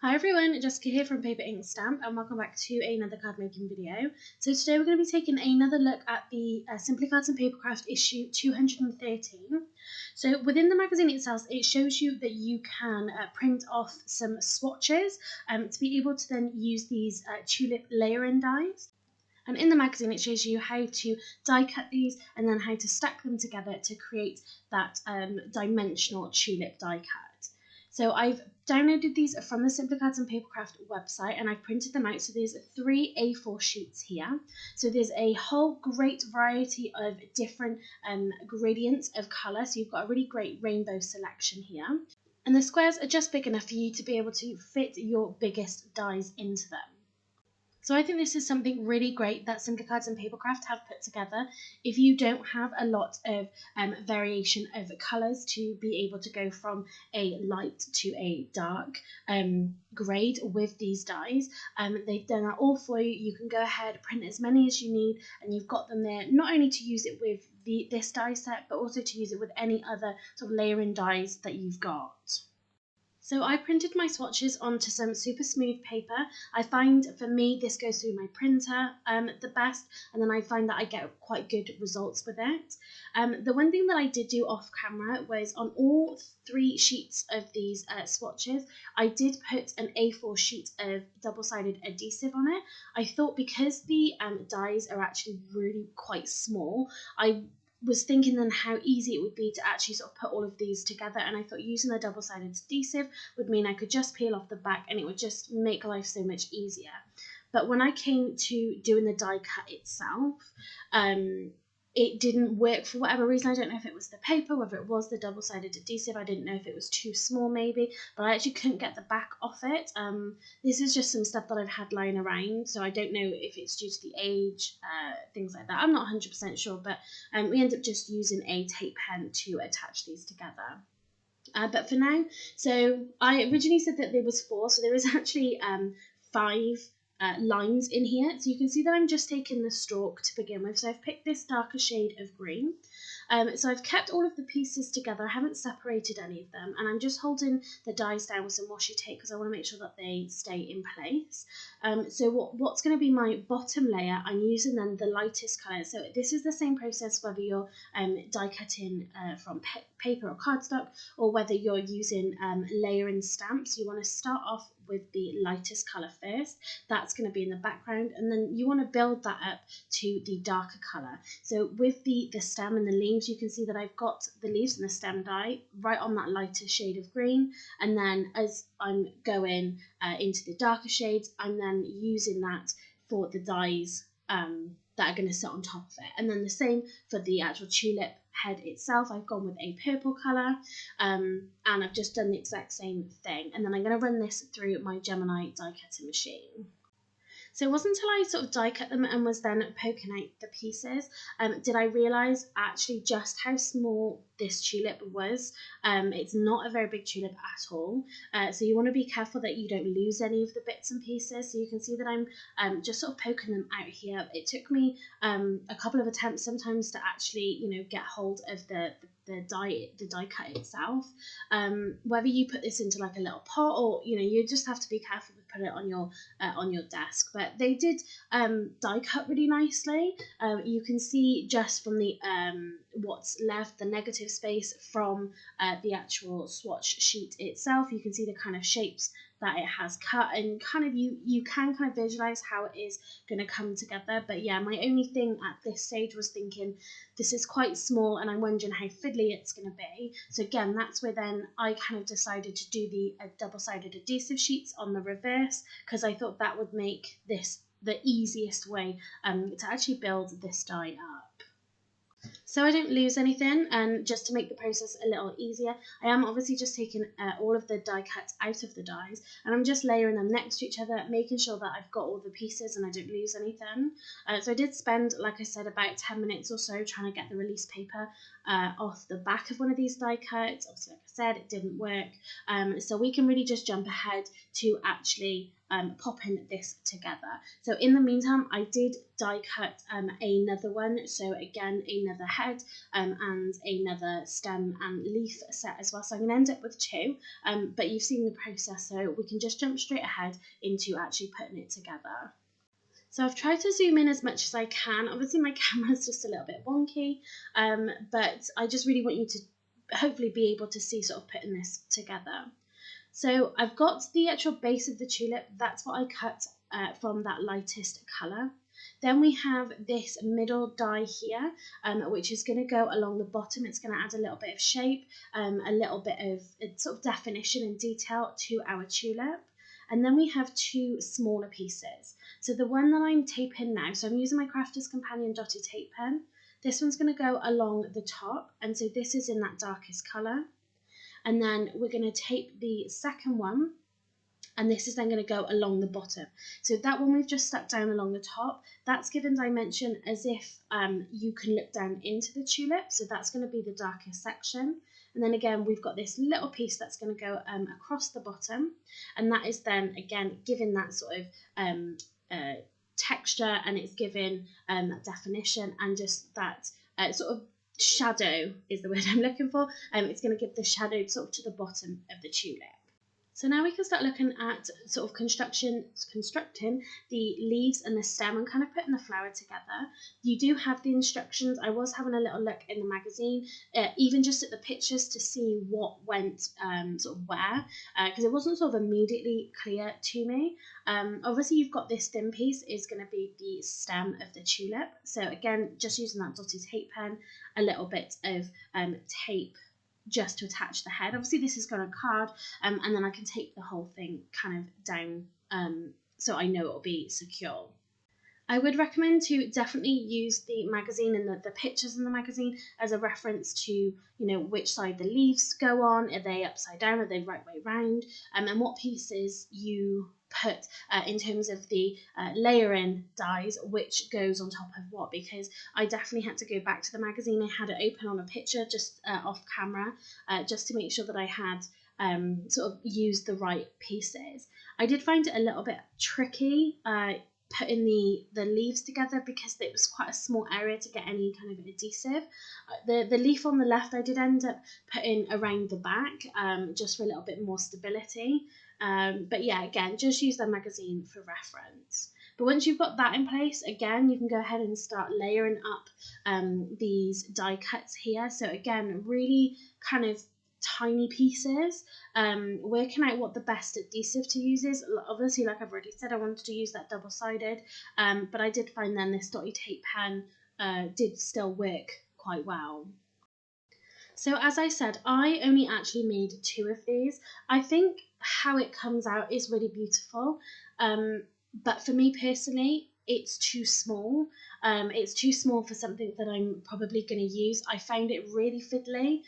Hi everyone, Jessica here from Paper Ink Stamp and welcome back to another card making video. So today we're going to be taking another look at the Simply Cards and Papercraft issue 213. So within the magazine itself, it shows you that you can print off some swatches to be able to then use these tulip layering dies. And in the magazine it shows you how to die cut these and then how to stack them together to create that dimensional tulip die cut. So I've downloaded these from the Simply Cards and Papercraft website and I've printed them out. So there's 3 A4 sheets here. So there's a whole great variety of different gradients of colour. So you've got a really great rainbow selection here. And the squares are just big enough for you to be able to fit your biggest dies into them. So I think this is something really great that Simply Cards and Papercraft have put together. If you don't have a lot of variation of colours to be able to go from a light to a dark grade with these dies, they've done that all for you. You can go ahead, print as many as you need, and you've got them there not only to use it with this die set, but also to use it with any other sort of layering dies that you've got. So I printed my swatches onto some super smooth paper. I find for me this goes through my printer the best, and then I find that I get quite good results with it. The one thing that I did do off camera was on all 3 sheets of these swatches, I did put an A4 sheet of double-sided adhesive on it. I thought because the dies are actually really quite small, I was thinking then how easy it would be to actually sort of put all of these together, and I thought using the double-sided adhesive would mean I could just peel off the back and it would just make life so much easier. But when I came to doing the die cut itself, it didn't work for whatever reason. I don't know if it was the paper, whether it was the double-sided adhesive. I didn't know if it was too small maybe, but I actually couldn't get the back off it. This is just some stuff that I've had lying around, so I don't know if it's due to the age, things like that. I'm not 100% sure, but we ended up just using a tape pen to attach these together. But for now, so I originally said that there was 4, so there is actually 5 lines in here. So you can see that I'm just taking the stalk to begin with. So I've picked this darker shade of green. So I've kept all of the pieces together. I haven't separated any of them, and I'm just holding the dies down with some washi tape because I want to make sure that they stay in place. So what's going to be my bottom layer, I'm using then the lightest colour. So this is the same process whether you're die cutting from paper or cardstock, or whether you're using layering stamps. You want to start off with the lightest colour first. That's going to be in the background, and then you want to build that up to the darker colour. So with the stem and the leaves, you can see that I've got the leaves and the stem die right on that lighter shade of green, and then as I'm going into the darker shades, I'm then using that for the dies that are going to sit on top of it. And then the same for the actual tulip head itself. I've gone with a purple colour, and I've just done the exact same thing. And then I'm going to run this through my Gemini die cutting machine. So it wasn't until I sort of die cut them and was then poking out the pieces did I realise actually just how small this tulip was. It's not a very big tulip at all, so you want to be careful that you don't lose any of the bits and pieces. So you can see that I'm just sort of poking them out here. It took me a couple of attempts sometimes to actually, you know, get hold of the die cut itself. Whether you put this into like a little pot, or you know, you just have to be careful with putting it on your desk. But they did die cut really nicely. You can see just from the what's left, the negative space from the actual swatch sheet itself. You can see the kind of shapes that it has cut, and kind of you can kind of visualize how it is going to come together. But yeah, my only thing at this stage was thinking this is quite small and I'm wondering how fiddly it's going to be. So again, that's where then I kind of decided to do the double-sided adhesive sheets on the reverse, because I thought that would make this the easiest way to actually build this die up. So I don't lose anything, and just to make the process a little easier, I am obviously just taking all of the die cuts out of the dies, and I'm just layering them next to each other, making sure that I've got all the pieces and I don't lose anything. So I did spend, like I said, about 10 minutes or so trying to get the release paper off the back of one of these die cuts. Obviously, like I said, it didn't work. So we can really just jump ahead to actually popping this together. So in the meantime, I did die cut another one. So again, another head and another stem and leaf set as well. So I'm going to end up with two, but you've seen the process, so we can just jump straight ahead into actually putting it together. So I've tried to zoom in as much as I can. Obviously my camera's just a little bit wonky, but I just really want you to hopefully be able to see sort of putting this together. So I've got the actual base of the tulip. That's what I cut from that lightest colour. Then we have this middle die here, which is going to go along the bottom. It's going to add a little bit of shape, a little bit of sort of definition and detail to our tulip. And then we have two smaller pieces. So the one that I'm taping now, so I'm using my Crafter's Companion dotted tape pen. This one's going to go along the top, and so this is in that darkest colour. And then we're going to tape the second one, and this is then going to go along the bottom. So that one we've just stuck down along the top, that's given dimension as if you can look down into the tulip, so that's going to be the darkest section. And then again, we've got this little piece that's going to go across the bottom, and that is then again given that sort of texture, and it's given that definition and just that sort of shadow is the word I'm looking for. It's going to give the shadow sort of to the bottom of the tulip. So now we can start looking at sort of constructing the leaves and the stem and kind of putting the flower together. You do have the instructions. I was having a little look in the magazine, even just at the pictures to see what went sort of where, because it wasn't sort of immediately clear to me. Obviously you've got this thin piece is going to be the stem of the tulip. So again, just using that dotted tape pen, a little bit of tape just to attach the head. Obviously this is got a card, and then I can tape the whole thing kind of down so I know it'll be secure. I would recommend to definitely use the magazine and the pictures in the magazine as a reference to, you know, which side the leaves go on. Are they upside down? Are they right way round? And what pieces you put in terms of the layering dies, which goes on top of what, because I definitely had to go back to the magazine. I had it open on a picture just off camera just to make sure that I had sort of used the right pieces. I did find it a little bit tricky putting the leaves together because it was quite a small area to get any kind of adhesive. The leaf on the left I did end up putting around the back just for a little bit more stability. But yeah, again, just use the magazine for reference. But once you've got that in place, again, you can go ahead and start layering up these die cuts here. So again, really kind of tiny pieces, working out what the best adhesive to use is. Obviously, like I've already said, I wanted to use that double-sided, but I did find then this dotted tape pen did still work quite well. So as I said, I only actually made two of these. I think how it comes out is really beautiful, but for me personally, it's too small. It's too small for something that I'm probably going to use. I found it really fiddly,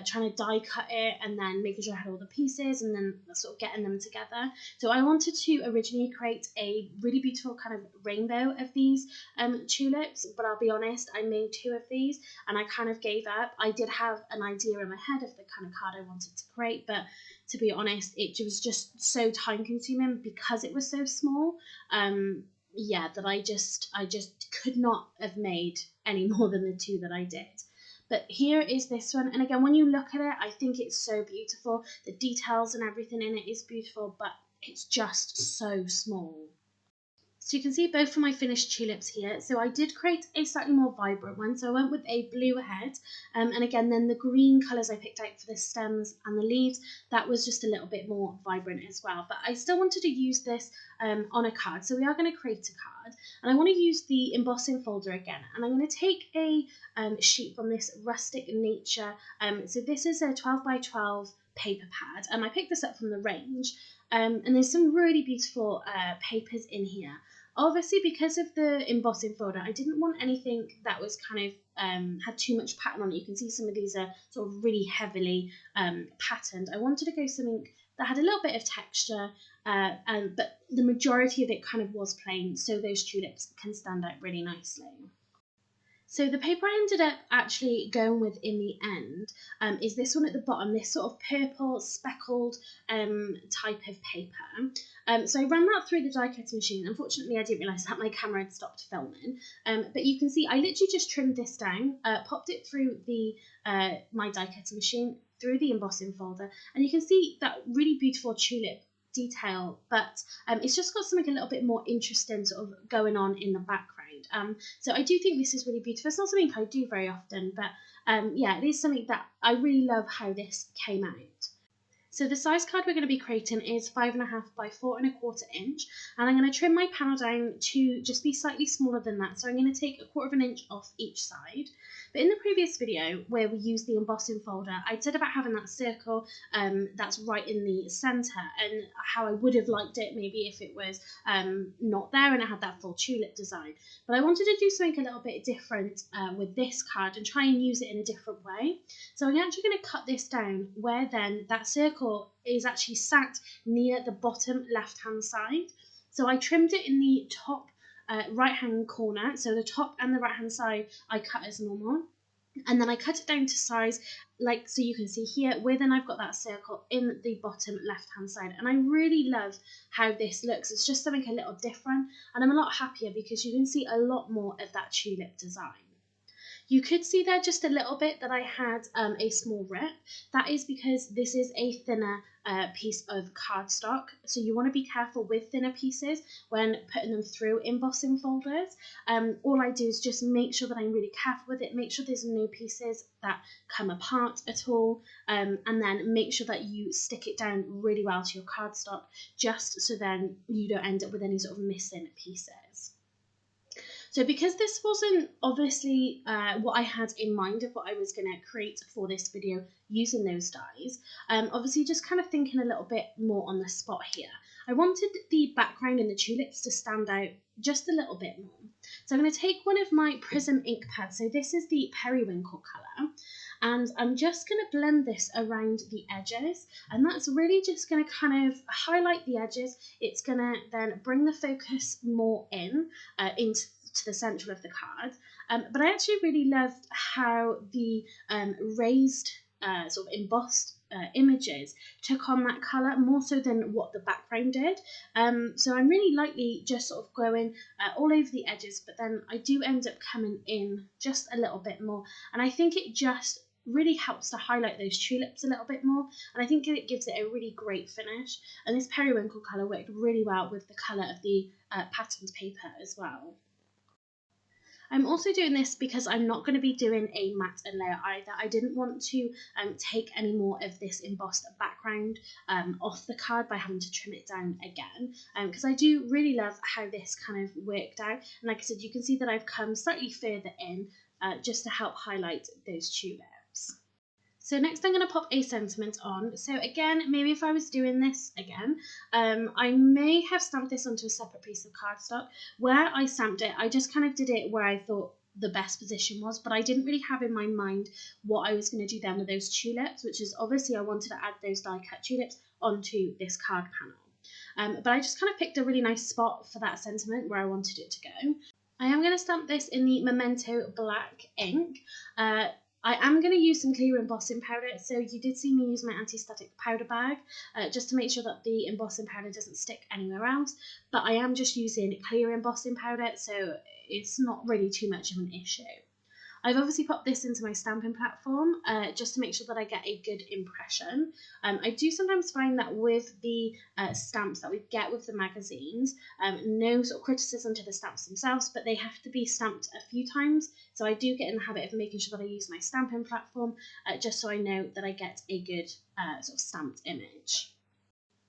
trying to die cut it and then making sure I had all the pieces and then sort of getting them together. So I wanted to originally create a really beautiful kind of rainbow of these tulips, but I'll be honest, I made two of these and I kind of gave up. I did have an idea in my head of the kind of card I wanted to create, but to be honest, it was just so time consuming because it was so small. Yeah, that I just could not have made any more than the two that I did. But here is this one, and again, when you look at it, I think it's so beautiful. The details and everything in it is beautiful, but it's just so small. So you can see both of my finished tulips here. So I did create a slightly more vibrant one. So I went with a blue head. And again, then the green colours I picked out for the stems and the leaves, that was just a little bit more vibrant as well. But I still wanted to use this on a card. So we are going to create a card. And I want to use the embossing folder again. And I'm going to take a sheet from this Rustic Nature. So this is a 12 by 12 paper pad. I picked this up from the range. And there's some really beautiful papers in here. Obviously, because of the embossing folder, I didn't want anything that was kind of had too much pattern on it. You can see some of these are sort of really heavily patterned. I wanted to go something that had a little bit of texture, but the majority of it kind of was plain, so those tulips can stand out really nicely. So the paper I ended up actually going with in the end is this one at the bottom, this sort of purple speckled type of paper. So I ran that through the die cutting machine. Unfortunately, I didn't realise that my camera had stopped filming. But you can see I literally just trimmed this down, popped it through the my die cutting machine, through the embossing folder, and you can see that really beautiful tulip detail, but it's just got something a little bit more interesting sort of going on in the background. So I do think this is really beautiful. It's not something I do very often, but yeah, it is something that I really love how this came out. So the size card we're going to be creating is 5.5 by 4.25 inch, and I'm going to trim my panel down to just be slightly smaller than that. So I'm going to take 1/4 inch off each side. But in the previous video where we used the embossing folder, I said about having that circle that's right in the centre, and how I would have liked it maybe if it was not there and it had that full tulip design. But I wanted to do something a little bit different with this card and try and use it in a different way. So I'm actually going to cut this down where then that circle is actually sat near the bottom left hand side. So I trimmed it in the top right hand corner, so the top and the right hand side I cut as normal, and then I cut it down to size, like so you can see here, where then I've got that circle in the bottom left hand side, and I really love how this looks. It's just something a little different, and I'm a lot happier because you can see a lot more of that tulip design. You could see there just a little bit that I had a small rip. That is because this is a thinner piece of cardstock, so you want to be careful with thinner pieces when putting them through embossing folders. All I do is just make sure that I'm really careful with it, make sure there's no pieces that come apart at all, and then make sure that you stick it down really well to your cardstock, just so then you don't end up with any sort of missing pieces. So because this wasn't obviously what I had in mind of what I was going to create for this video using those dies, obviously just kind of thinking a little bit more on the spot here, I wanted the background and the tulips to stand out just a little bit more. So I'm going to take one of my Prism ink pads, so this is the Periwinkle colour, and I'm just going to blend this around the edges, and that's really just going to kind of highlight the edges. It's going to then bring the focus more into the centre of the card, but I actually really loved how the raised sort of embossed images took on that colour more so than what the background did. So I'm really lightly just sort of going all over the edges, but then I do end up coming in just a little bit more, and I think it just really helps to highlight those tulips a little bit more, and I think it gives it a really great finish. And this periwinkle colour worked really well with the colour of the patterned paper as well. I'm also doing this because I'm not going to be doing a matte and layer either. I didn't want to take any more of this embossed background off the card by having to trim it down again, because I do really love how this kind of worked out. And like I said, you can see that I've come slightly further in just to help highlight those tulips. So next I'm going to pop a sentiment on. So again, maybe if I was doing this again, I may have stamped this onto a separate piece of cardstock. Where I stamped it, I just kind of did it where I thought the best position was, but I didn't really have in my mind what I was going to do then with those tulips, which is obviously I wanted to add those die cut tulips onto this card panel. But I just kind of picked a really nice spot for that sentiment where I wanted it to go. I am going to stamp this in the Memento black ink. I am going to use some clear embossing powder, so you did see me use my anti-static powder bag just to make sure that the embossing powder doesn't stick anywhere else, but I am just using clear embossing powder, so it's not really too much of an issue. I've obviously popped this into my stamping platform just to make sure that I get a good impression. I do sometimes find that with the stamps that we get with the magazines, no sort of criticism to the stamps themselves, but they have to be stamped a few times. So I do get in the habit of making sure that I use my stamping platform just so I know that I get a good sort of stamped image.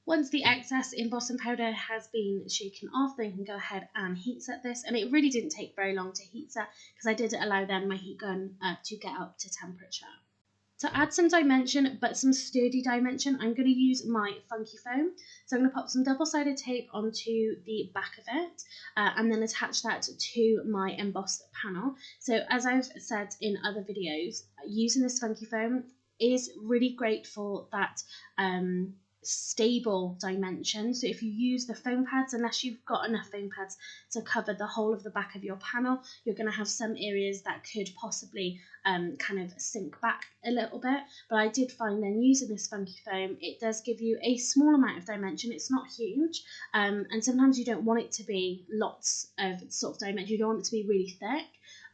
Once the excess embossing powder has been shaken off, then you can go ahead and heat set this. And it really didn't take very long to heat set because I did allow then my heat gun to get up to temperature. To add some dimension, but some sturdy dimension, I'm going to use my funky foam. So I'm going to pop some double-sided tape onto the back of it and then attach that to my embossed panel. So as I've said in other videos, using this funky foam is really great for that stable dimension. So if you use the foam pads, unless you've got enough foam pads to cover the whole of the back of your panel, you're going to have some areas that could possibly kind of sink back a little bit. But I did find then using this funky foam, it does give you a small amount of dimension. It's not huge, and sometimes you don't want it to be lots of sort of dimension. You don't want it to be really thick.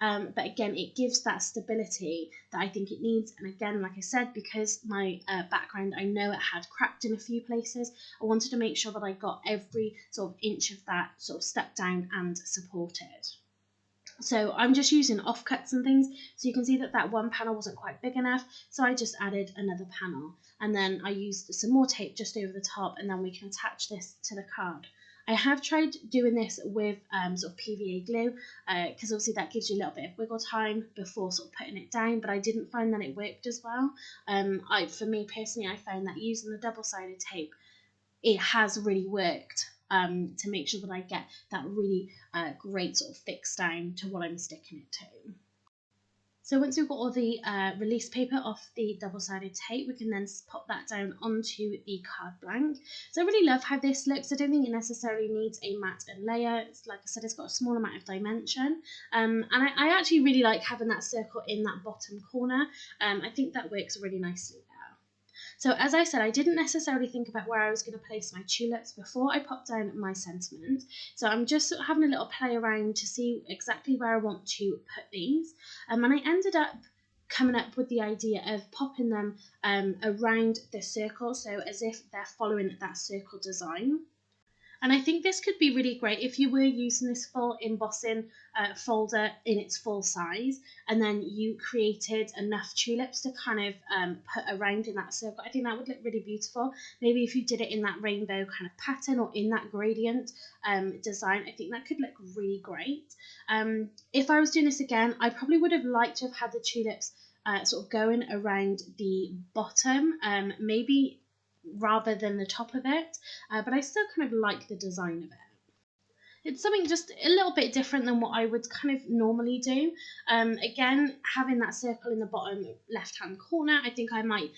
But again, it gives that stability that I think it needs. And again, like I said, because my background, I know it had cracked in a few places, I wanted to make sure that I got every sort of inch of that sort of stuck down and supported. So I'm just using offcuts and things. So you can see that that one panel wasn't quite big enough. So I just added another panel. And then I used some more tape just over the top, and then we can attach this to the card. I have tried doing this with sort of PVA glue, because obviously that gives you a little bit of wiggle time before sort of putting it down, but I didn't find that it worked as well. For me personally, I found that using the double-sided tape, it has really worked to make sure that I get that really great sort of fix down to what I'm sticking it to. So once we've got all the release paper off the double-sided tape, we can then pop that down onto the card blank. So I really love how this looks. I don't think it necessarily needs a matte layer. It's, like I said, it's got a small amount of dimension. And I actually really like having that circle in that bottom corner. I think that works really nicely there. So as I said, I didn't necessarily think about where I was going to place my tulips before I popped down my sentiment. So I'm just having a little play around to see exactly where I want to put these. And I ended up coming up with the idea of popping them around the circle, so as if they're following that circle design. And I think this could be really great if you were using this full embossing folder in its full size, and then you created enough tulips to kind of put around in that circle. I think that would look really beautiful. Maybe if you did it in that rainbow kind of pattern or in that gradient design, I think that could look really great. If I was doing this again, I probably would have liked to have had the tulips sort of going around the bottom, maybe rather than the top of it, but I still kind of like the design of it. It's something just a little bit different than what I would kind of normally do. Again, having that circle in the bottom left hand corner, I think I might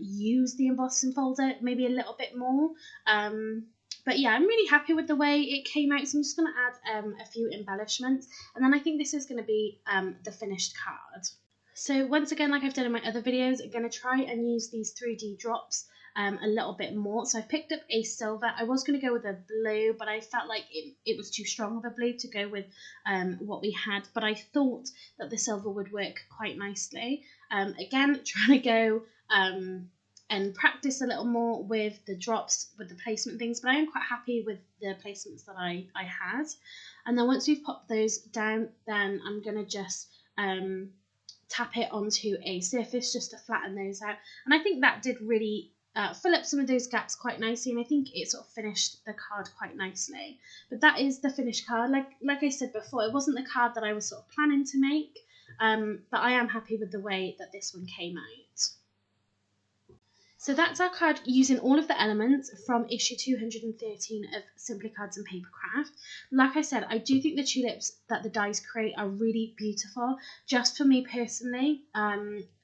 use the embossing folder maybe a little bit more. But yeah, I'm really happy with the way it came out, so I'm just going to add a few embellishments, and then I think this is going to be the finished card. So once again, like I've done in my other videos, I'm going to try and use these 3D drops a little bit more. So I picked up a silver. I was going to go with a blue, but I felt like it was too strong of a blue to go with what we had. But I thought that the silver would work quite nicely. Again, trying to go and practice a little more with the drops, with the placement things, but I am quite happy with the placements that I had. And then once we've popped those down, then I'm going to just tap it onto a surface just to flatten those out. And I think that did really fill up some of those gaps quite nicely, and I think it sort of finished the card quite nicely. But that is the finished card. Like I said before, it wasn't the card that I was sort of planning to make, but I am happy with the way that this one came out. So that's our card using all of the elements from issue 213 of Simply Cards and Papercraft. Like I said, I do think the tulips that the dies create are really beautiful. Just for me personally,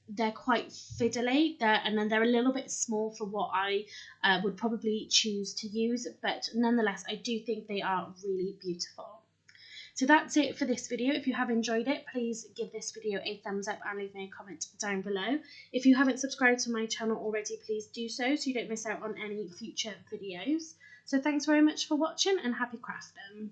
they're quite fiddly, and then they're a little bit small for what I would probably choose to use, but nonetheless, I do think they are really beautiful. So that's it for this video. If you have enjoyed it, please give this video a thumbs up and leave me a comment down below. If you haven't subscribed to my channel already, please do so you don't miss out on any future videos. So thanks very much for watching, and happy crafting.